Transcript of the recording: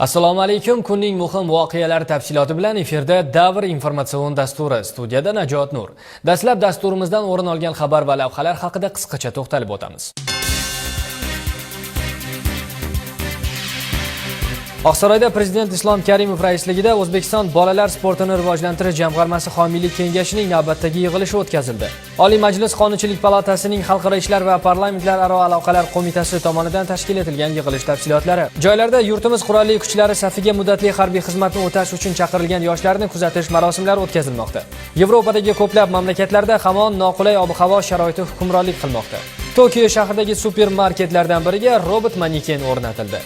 Assalomu alaykum. Kunning muhim voqealari tafsiloti bilan efirda Davr informatsion dasturi. Studiyada Najot Nur. Dastlab dasturimizdan o'rin olgan xabar va lavhalar haqida qisqacha to'xtalib o'tamiz. Oqsaroyda Prezident Islom Karimov raisligida O'zbekiston bolalar sportini rivojlantirish jamg'armasi homiylik kengashining navbatdagi yig'ilishi o'tkazildi. Oliy Majlis Qonunchilik palatasining Xalqaro ishlar va parlamentlararo aloqalar qo'mitasi tomonidan tashkil etilgan yig'ilish tafsilotlari. Joylarda yurtimiz qurolli kuchlari safiga muddatli harbiy xizmatni o'tash uchun chaqirilgan yoshlarni kuzatish marosimlari o'tkazilmoqda. Yevropadagi ko'plab mamlakatlarda hamon noqulay ob-havo sharoiti hukmronlik qilmoqda. Tokio shahridagi supermarketlardan biriga robot maneken o'rnatildi.